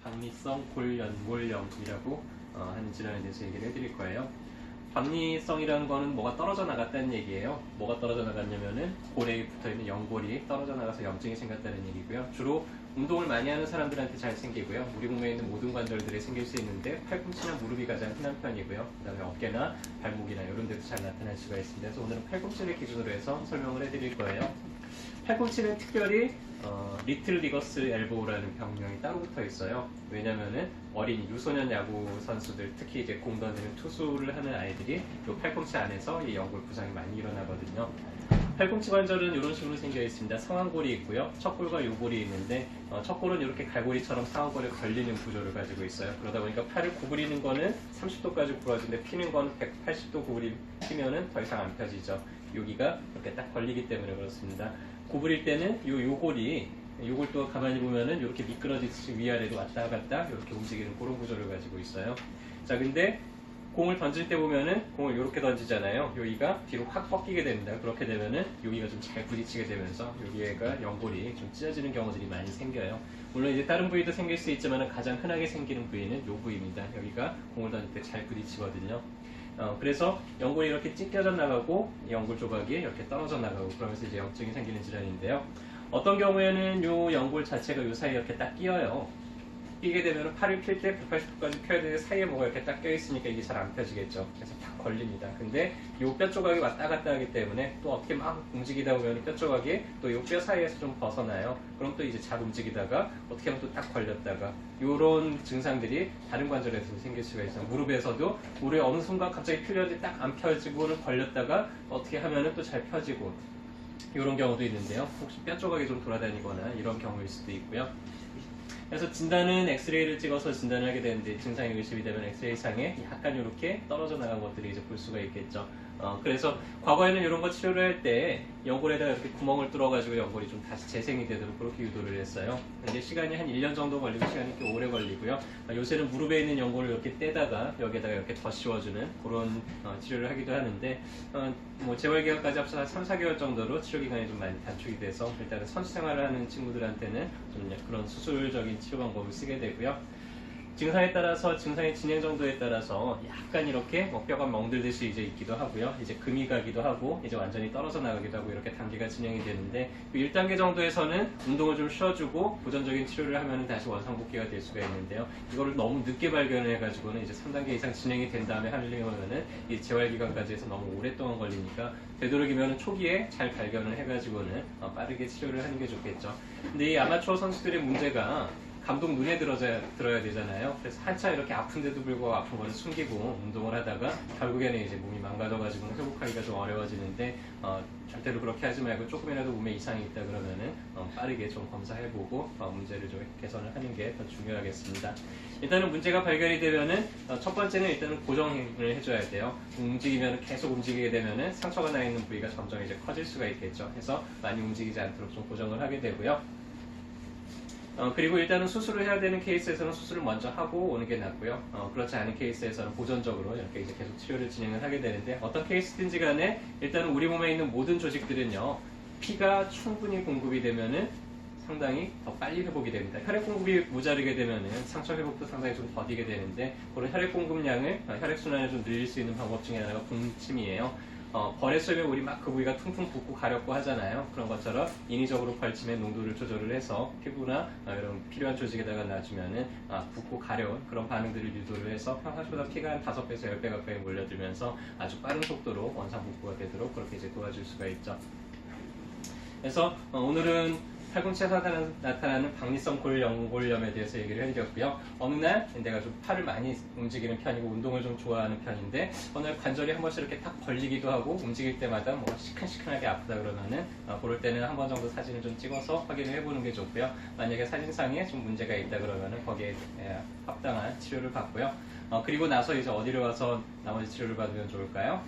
박리성 골연골염이라고 하는 질환에 대해서 얘기를 해드릴 거예요. 박리성이라는 거는 뭐가 떨어져 나갔다는 얘기예요. 뭐가 떨어져 나갔냐면은 골에 붙어있는 연골이 떨어져 나가서 염증이 생겼다는 얘기고요. 주로 운동을 많이 하는 사람들한테 잘 생기고요. 우리 몸에 있는 모든 관절들에 생길 수 있는데 팔꿈치나 무릎이 가장 흔한 편이고요. 그 다음에 어깨나 발목이나 이런 데도 잘 나타날 수가 있습니다. 그래서 오늘은 팔꿈치를 기준으로 해서 설명을 해드릴 거예요. 팔꿈치는 특별히 리틀 리거스 엘보우라는 병명이 따로 붙어 있어요. 왜냐면은 어린 유소년 야구 선수들, 특히 이제 공 던지는 투수를 하는 아이들이 이 팔꿈치 안에서 이 연골 부상이 많이 일어나거든요. 팔꿈치 관절은 이런 식으로 생겨 있습니다. 상완골이 있고요. 척골과 요골이 있는데 척골은 이렇게 갈고리처럼 상완골에 걸리는 구조를 가지고 있어요. 그러다 보니까 팔을 구부리는 거는 30도까지 구부러지는데 피는 거는 180도 피면은 더 이상 안 펴지죠. 여기가 이렇게 딱 걸리기 때문에 그렇습니다. 구부릴 때는 요골도 가만히 보면은 이렇게 미끄러지듯이 위아래로 왔다 갔다 이렇게 움직이는 그런 구조를 가지고 있어요. 자, 근데 공을 던질 때 보면은 공을 이렇게 던지잖아요. 여기가 뒤로 확 꺾이게 됩니다. 그렇게 되면은 여기가 좀 잘 부딪히게 되면서 여기가 연골이 좀 찢어지는 경우들이 많이 생겨요. 물론 이제 다른 부위도 생길 수 있지만 가장 흔하게 생기는 부위는 이 부위입니다. 여기가 공을 던질 때 잘 부딪히거든요. 그래서 연골이 이렇게 찢겨져 나가고 연골 조각이 이렇게 떨어져 나가고 그러면서 이제 염증이 생기는 질환인데요. 어떤 경우에는 이 연골 자체가 이 사이에 이렇게 딱 끼어요. 끼게 되면 팔을 필 때 180도까지 펴야 되는데 사이에 뭐가 이렇게 딱 껴있으니까 이게 잘 안 펴지겠죠. 그래서 탁 걸립니다. 근데 이 뼈 조각이 왔다 갔다 하기 때문에 또 어떻게 막 움직이다 보면 뼈 조각이 또 이 뼈 사이에서 좀 벗어나요. 그럼 또 이제 잘 움직이다가 어떻게 하면 또 딱 걸렸다가 이런 증상들이 다른 관절에서 생길 수가 있어요. 무릎에서도 무릎에 어느 순간 갑자기 풀렸는데 딱 안 펴지고는 걸렸다가 어떻게 하면은 또 잘 펴지고 이런 경우도 있는데요. 혹시 뼈 조각이 좀 돌아다니거나 이런 경우일 수도 있고요. 그래서 진단은 엑스레이를 찍어서 진단을 하게 되는데 증상이 의심이 되면 엑스레이상에 약간 이렇게 떨어져 나간 것들이 이제 볼 수가 있겠죠. 그래서 과거에는 이런 거 치료를 할 때 연골에다가 이렇게 구멍을 뚫어가지고 연골이 좀 다시 재생이 되도록 그렇게 유도를 했어요. 근데 시간이 한 1년 정도 걸리고 시간이 꽤 오래 걸리고요. 요새는 무릎에 있는 연골을 이렇게 떼다가 여기에다가 이렇게 더 씌워주는 그런 치료를 하기도 하는데 뭐 재활기간까지 합쳐서 3, 4개월 정도로 치료기간이 좀 많이 단축이 돼서 일단은 선수 생활을 하는 친구들한테는 좀 그런 수술적인 치료 방법을 쓰게 되고요. 증상에 따라서 증상의 진행 정도에 따라서 약간 이렇게 뼈가 멍들듯이 이제 있기도 하고요. 이제 금이 가기도 하고 이제 완전히 떨어져 나가기도 하고 이렇게 단계가 진행이 되는데 1단계 정도에서는 운동을 좀 쉬어주고 보존적인 치료를 하면 다시 원상복귀가 될 수가 있는데요. 이거를 너무 늦게 발견해 가지고는 이제 3단계 이상 진행이 된 다음에 하려면은 이 재활기간까지 해서 너무 오랫동안 걸리니까 되도록이면 초기에 잘 발견을 해 가지고는 빠르게 치료를 하는 게 좋겠죠. 근데 이 아마추어 선수들의 문제가 감독 눈에 들어야 되잖아요. 그래서 한참 이렇게 아픈데도 불구하고 아픈 거를 숨기고 운동을 하다가 결국에는 이제 몸이 망가져가지고 회복하기가 좀 어려워지는데 절대로 그렇게 하지 말고 조금이라도 몸에 이상이 있다 그러면은 빠르게 좀 검사해보고 문제를 좀 개선을 하는 게 더 중요하겠습니다. 일단은 문제가 발견이 되면은 첫 번째는 일단은 고정을 해줘야 돼요. 움직이면 계속 움직이게 되면은 상처가 나 있는 부위가 점점 이제 커질 수가 있겠죠. 해서 많이 움직이지 않도록 좀 고정을 하게 되고요. 그리고 일단은 수술을 해야 되는 케이스에서는 수술을 먼저 하고 오는 게 낫고요. 그렇지 않은 케이스에서는 보존적으로 이렇게 이제 계속 치료를 진행을 하게 되는데 어떤 케이스든지 간에 일단은 우리 몸에 있는 모든 조직들은요. 피가 충분히 공급이 되면은 상당히 더 빨리 회복이 됩니다. 혈액 공급이 모자르게 되면은 상처 회복도 상당히 좀 더디게 되는데 그런 혈액 공급량을 혈액순환을 좀 늘릴 수 있는 방법 중에 하나가 분침이에요. 벌에 쏘면 우리 막 그 부위가 퉁퉁 붓고 가렵고 하잖아요. 그런 것처럼 인위적으로 벌침의 농도를 조절을 해서 피부나 이런 필요한 조직에다가 놔주면은 붓고 가려운 그런 반응들을 유도를 해서 평상시보다 피가 한 5배에서 10배 가까이 몰려들면서 아주 빠른 속도로 원상 복구가 되도록 그렇게 이제 도와줄 수가 있죠. 그래서 오늘은 팔꿈치에서 나타나는 박리성 골연골염에 대해서 얘기를 해드렸고요. 어느 날 내가 좀 팔을 많이 움직이는 편이고 운동을 좀 좋아하는 편인데 어느 날 관절이 한 번씩 이렇게 탁 벌리기도 하고 움직일 때마다 뭐가 시큰시큰하게 아프다 그러면은 그럴 때는 한 번 정도 사진을 좀 찍어서 확인을 해보는 게 좋고요. 만약에 사진상에 좀 문제가 있다 그러면은 거기에 합당한 치료를 받고요. 그리고 나서 이제 어디로 와서 나머지 치료를 받으면 좋을까요?